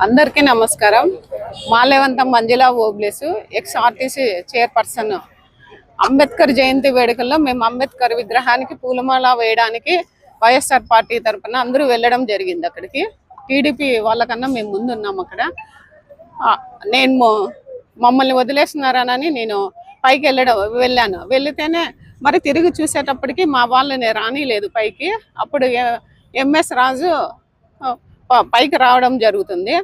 అందరికీ నమస్కారం. Malyavantham Manjula Obles ex RTC chairperson. Ambedkar Jayanti వేడుకల్లో మేము అంబేద్కర్ విగ్రహానికి పూలమాల వేయడానికి వైఎస్ఆర్ పార్టీ తరఫున అందరూ వెళ్ళడం జరిగింది. అక్కడికి టీడీపీ వాళ్ళకన్నా మేము ముందున్నాం. అక్కడ నేను మమ్మల్ని వదిలేస్తున్నారనని నేను పైకి వెళ్ళాను. వెళితేనే మరి తిరిగి చూసేటప్పటికి మా వాళ్ళని రానిలేదు పైకి. అప్పుడు ఎంఎస్ రాజు పైకి రావడం జరుగుతుంది.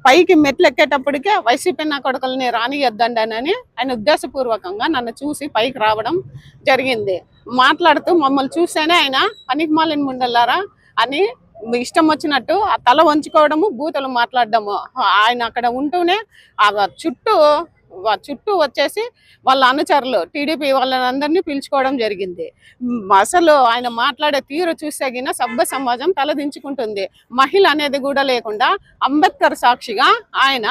పైకి మెట్లు ఎక్కేటప్పటికే వైసీపీ నా కొడుకుల్ని రానియొద్దండి అని ఆయన ఉద్దేశపూర్వకంగా నన్ను చూసి పైకి రావడం జరిగింది. మాట్లాడుతూ మమ్మల్ని చూస్తేనే ఆయన పనికిమాలిన ముండలారా అని ఇష్టం వచ్చినట్టు ఆ తల వంచుకోవడము, బూతులు మాట్లాడడము. ఆయన అక్కడ ఉంటూనే ఆ చుట్టూ వచ్చేసి వాళ్ళ అనుచరులు టీడీపీ వాళ్ళందరినీ పిలుచుకోవడం జరిగింది. అసలు ఆయన మాట్లాడే తీరు చూసేగిన సభ్య సమాజం తలదించుకుంటుంది. మహిళ అనేది కూడా లేకుండా అంబేద్కర్ సాక్షిగా ఆయన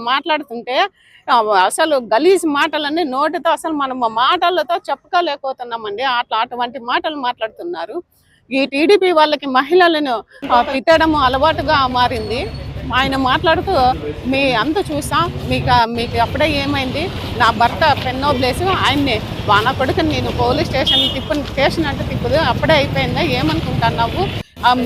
మాట్లాడుతుంటే అసలు గలీజ్ మాటలన్నీ నోటితో అసలు మనం మాటలతో చెప్పుకోలేకపోతున్నామండి. అటువంటి మాటలు మాట్లాడుతున్నారు. ఈ టీడీపీ వాళ్ళకి మహిళలను తిట్టడము అలవాటుగా మారింది. ఆయన మాట్లాడుతూ మీ అంత చూసా మీకు అప్పుడే ఏమైంది, నా భర్త పెన్నోబ్లేసు ఆయన్ని నా కొడుకుని నేను పోలీస్ స్టేషన్ అంటే తిప్పుదు అప్పుడే అయిపోయిందా, ఏమనుకుంటున్నావు,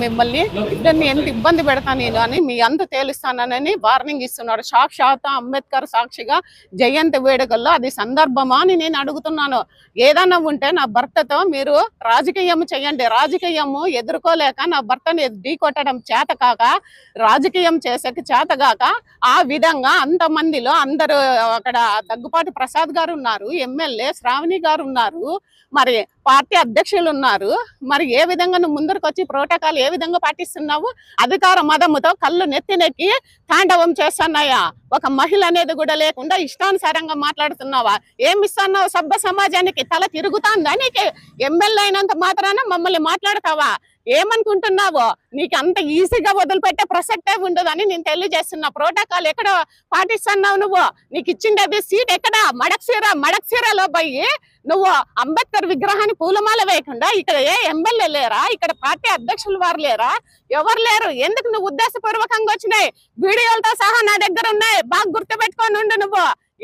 మిమ్మల్ని ఇద్దరిని ఎంత ఇబ్బంది పెడతా నేను అని మీ అంత తేలుస్తానని వార్నింగ్ ఇస్తున్నాడు. సాక్షాత్ అంబేద్కర్ సాక్షిగా జయంతి వేడుకల్లో అది సందర్భమా అని నేను అడుగుతున్నాను. ఏదన్నా ఉంటే నా భర్తతో మీరు రాజకీయం చేయండి. రాజకీయము ఎదుర్కోలేక నా భర్తని ఢీకొట్టడం చేతకాక, రాజకీయం చేసేకి చేతగాక ఆ విధంగా అంతమందిలో అందరూ అక్కడ దగ్గుపాటి ప్రసాద్ గారు ఉన్నారు, ఎమ్మెల్యే శ్రావణి గారు ఉన్నారు, మరి పార్టీ అధ్యక్షులు ఉన్నారు. మరి ఏ విధంగా నువ్వు ముందరకు వచ్చి ప్రోటోకాల్ ఏ విధంగా పాటిస్తున్నావు? అధికార మదముతో కళ్ళు నెత్తినెక్కి తాండవం చేస్తున్నాయా? ఒక మహిళ అనేది కూడా లేకుండా ఇష్టానుసారంగా మాట్లాడుతున్నావా? ఏమి ఇస్తున్నావు సభ్య సమాజానికి? తల తిరుగుతాందా నీకు? ఎమ్మెల్యే అయినంత మాత్రాన మమ్మల్ని మాట్లాడతావా? ఏమనుకుంటున్నావో? నీకు అంత ఈజీగా వదిలిపెట్టే ప్రసక్తే ఉండదని నేను తెలియజేస్తున్నా. ప్రోటోకాల్ ఎక్కడ పాటిస్తున్నావు నువ్వు? నీకు ఇచ్చింది సీట్ ఎక్కడ? మడక్సీరాలో పోయి నువ్వు అంబేద్కర్ విగ్రహాన్ని పూలమాల వేయకుండా ఇక్కడ ఏ ఎమ్మెల్యే లేరా? ఇక్కడ పార్టీ అధ్యక్షులు వారు లేరా? ఎవరు లేరు. ఎందుకు నువ్వు ఉద్దేశపూర్వకంగా వచ్చినాయి? వీడియోలతో సహా నా దగ్గర ఉన్నాయి. బాగా గుర్తుపెట్టుకొని ఉండు. నువ్వు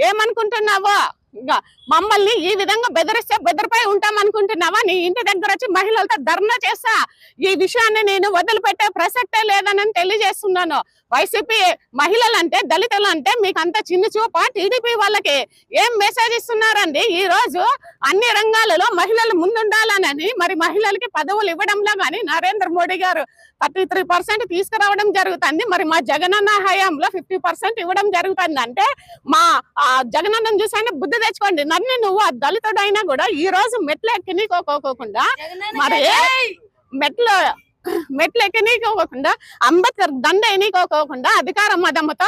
ఏమనుకుంటున్నావో? ఇంకా మమ్మల్ని ఈ విధంగా బెదిరిస్తే బెదిరిపోయి ఉంటాం అనుకుంటున్నావా? నీ ఇంటి దగ్గర వచ్చి మహిళలతో ధర్నా చేస్తా. ఈ విషయాన్ని నేను వదిలిపెట్టే ప్రసక్తే లేదని తెలియజేస్తున్నాను. వైసీపీ మహిళలంటే దళితులు అంటే మీకు అంత చిన్న చూప? టీడీపీ వాళ్ళకి ఏం మెసేజ్ ఇస్తున్నారండి? ఈ రోజు అన్ని రంగాలలో మహిళలు ముందుండాలని, మరి మహిళలకి పదవులు ఇవ్వడంలో కానీ నరేంద్ర మోడీ గారు 33% తీసుకురావడం జరుగుతుంది. మరి మా జగనన్న హయాంలో 50% ఇవ్వడం జరుగుతుంది. అంటే మా జగనన్నను చూసానే బుద్ధి తెచ్చుకోండి. నన్ను నువ్వు దళితుడైనా కూడా ఈ రోజు మెట్లు ఎక్కనీకోకుండా, మరి మెట్లు ఎక్కనీకోకుండా, అంబేద్కర్ దండ ఎన్నికోకుండా అధికార మదముతో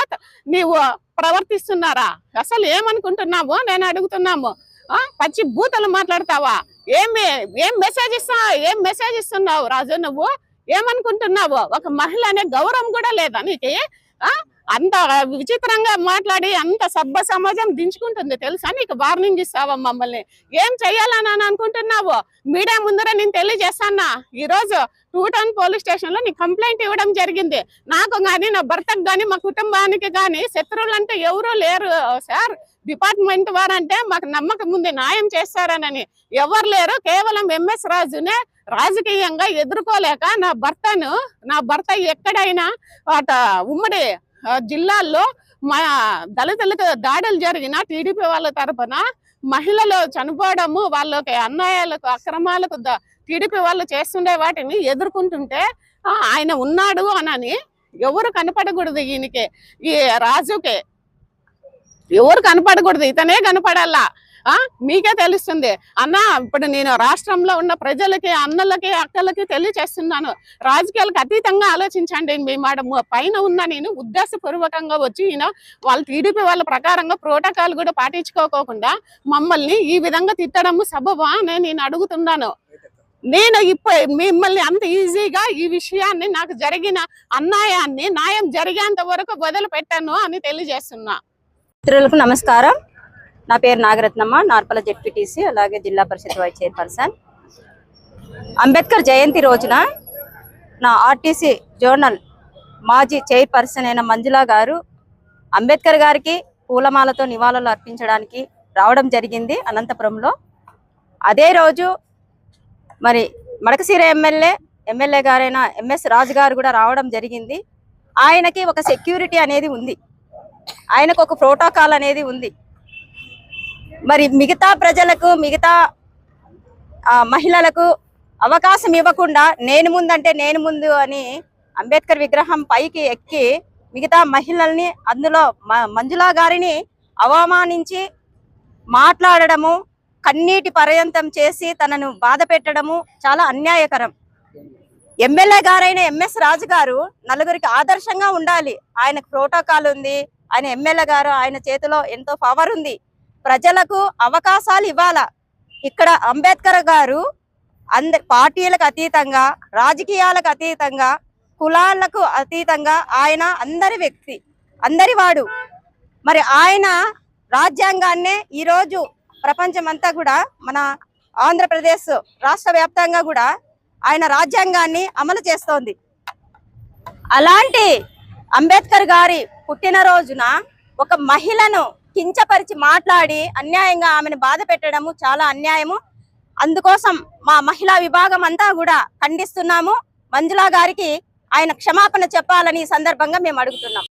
నీవు ప్రవర్తిస్తున్నారా? అసలు ఏమనుకుంటున్నావు నేను అడుగుతున్నాము. పచ్చి బూతలు మాట్లాడతావా? ఏం మెసేజ్ ఇస్తున్నావు రాజు? నువ్వు ఏమనుకుంటున్నావు? ఒక మహిళ అనే గౌరవం కూడా లేదా నీకు? అంత విచిత్రంగా మాట్లాడి అంత సభ్య సమాజం దించుకుంటుంది తెలుసా? నీకు వార్నింగ్ ఇస్తావా మమ్మల్ని? ఏం చెయ్యాలని అనుకుంటున్నావు? మీడియా ముందర నేను తెలియజేస్తానా. ఈ రోజు 2 టౌన్ పోలీస్ స్టేషన్ లో నీ కంప్లైంట్ ఇవ్వడం జరిగింది. నాకు గాని, నా భర్తకు గాని, మా కుటుంబానికి గాని శత్రువులు అంటే ఎవరూ లేరు సార్. డిపార్ట్మెంట్ వారంటే మాకు నమ్మకం ఉంది న్యాయం చేస్తారనని. ఎవరు లేరు. కేవలం ఎంఎస్ రాజునే రాజకీయంగా ఎదుర్కోలేక నా భర్త ఎక్కడైనా ఉమ్మడి జిల్లాల్లో మా దళితులకు దాడులు జరిగిన టీడీపీ వాళ్ళ తరఫున మహిళలు చనిపోవడము, వాళ్ళకి అన్యాయాలకు అక్రమాలకు టీడీపీ వాళ్ళు చేస్తుండే వాటిని ఎదుర్కొంటుంటే ఆయన ఉన్నాడు అని ఎవరు కనపడకూడదు. ఈయనకి, ఈ రాజుకే ఎవరు కనపడకూడదు, ఇతనే కనపడాలా. మీకే తెలుస్తుంది అన్న. ఇప్పుడు నేను రాష్ట్రంలో ఉన్న ప్రజలకి, అన్నలకి, అక్కలకి తెలియచేస్తున్నాను. రాజకీయాలకు అతీతంగా ఆలోచించండి. మీ పైన ఉన్న నేను ఉద్దేశపూర్వకంగా వచ్చి వాళ్ళు టీడీపీ వాళ్ళ ప్రకారంగా ప్రోటోకాల్ కూడా పాటించుకోకుండా మమ్మల్ని ఈ విధంగా తిట్టడము సబబా అని నేను అడుగుతున్నాను. నేను మిమ్మల్ని అంత ఈజీగా ఈ విషయాన్ని, నాకు జరిగిన అన్యాయాన్ని న్యాయం జరిగేంత వరకు వదిలిపెట్టాను అని తెలియజేస్తున్నా. మిత్రులకు నమస్కారం. నా పేరు నాగరత్నమ్మ, నార్పల జెడ్పీటీసీ, అలాగే జిల్లా పరిషత్ వైస్ చైర్పర్సన్. అంబేద్కర్ జయంతి రోజున నా ఆర్టీసీ జోనల్ మాజీ చైర్పర్సన్ అయిన మంజుల గారు అంబేద్కర్ గారికి పూలమాలతో నివాళులు అర్పించడానికి రావడం జరిగింది అనంతపురంలో. అదే రోజు మరి మడకశిర ఎమ్మెల్యే గారైన ఎంఎస్ రాజు గారు కూడా రావడం జరిగింది. ఆయనకి ఒక సెక్యూరిటీ అనేది ఉంది, ఆయనకు ఒక ప్రోటోకాల్ అనేది ఉంది. మరి మిగతా ప్రజలకు, మిగతా మహిళలకు అవకాశం ఇవ్వకుండా నేను ముందంటే నేను ముందు అని అంబేద్కర్ విగ్రహం పైకి ఎక్కి మిగతా మహిళల్ని, అందులో మంజుల గారిని అవమానించి మాట్లాడడము, కన్నీటి పర్యంతం చేసి తనను బాధ పెట్టడము చాలా అన్యాయకరం. ఎమ్మెల్యే గారైన ఎంఎస్ రాజు గారు నలుగురికి ఆదర్శంగా ఉండాలి. ఆయనకు ప్రోటోకాల్ ఉంది, ఆయన ఎమ్మెల్యే గారు, ఆయన చేతిలో ఎంతో పవర్ ఉంది. ప్రజలకు అవకాశాలు ఇవ్వాలా. ఇక్కడ అంబేద్కర్ గారు పార్టీలకు అతీతంగా, రాజకీయాలకు అతీతంగా, కులాలకు అతీతంగా ఆయన అందరి వ్యక్తి, అందరి వాడు. మరి ఆయన రాజ్యాంగాన్నే ఈరోజు ప్రపంచమంతా కూడా, మన ఆంధ్రప్రదేశ్ రాష్ట్ర వ్యాప్తంగా కూడా ఆయన రాజ్యాంగాన్ని అమలు చేస్తోంది. అలాంటి అంబేద్కర్ గారి పుట్టినరోజున ఒక మహిళను కించపరిచి మాట్లాడి అన్యాయంగా ఆమెను బాధ పెట్టడము చాలా అన్యాయము. అందుకోసం మా మహిళా విభాగం అంతా కూడా ఖండిస్తున్నాము. మంజుల గారికి ఆయన క్షమాపణ చెప్పాలని ఈ సందర్భంగా మేము అడుగుతున్నాం.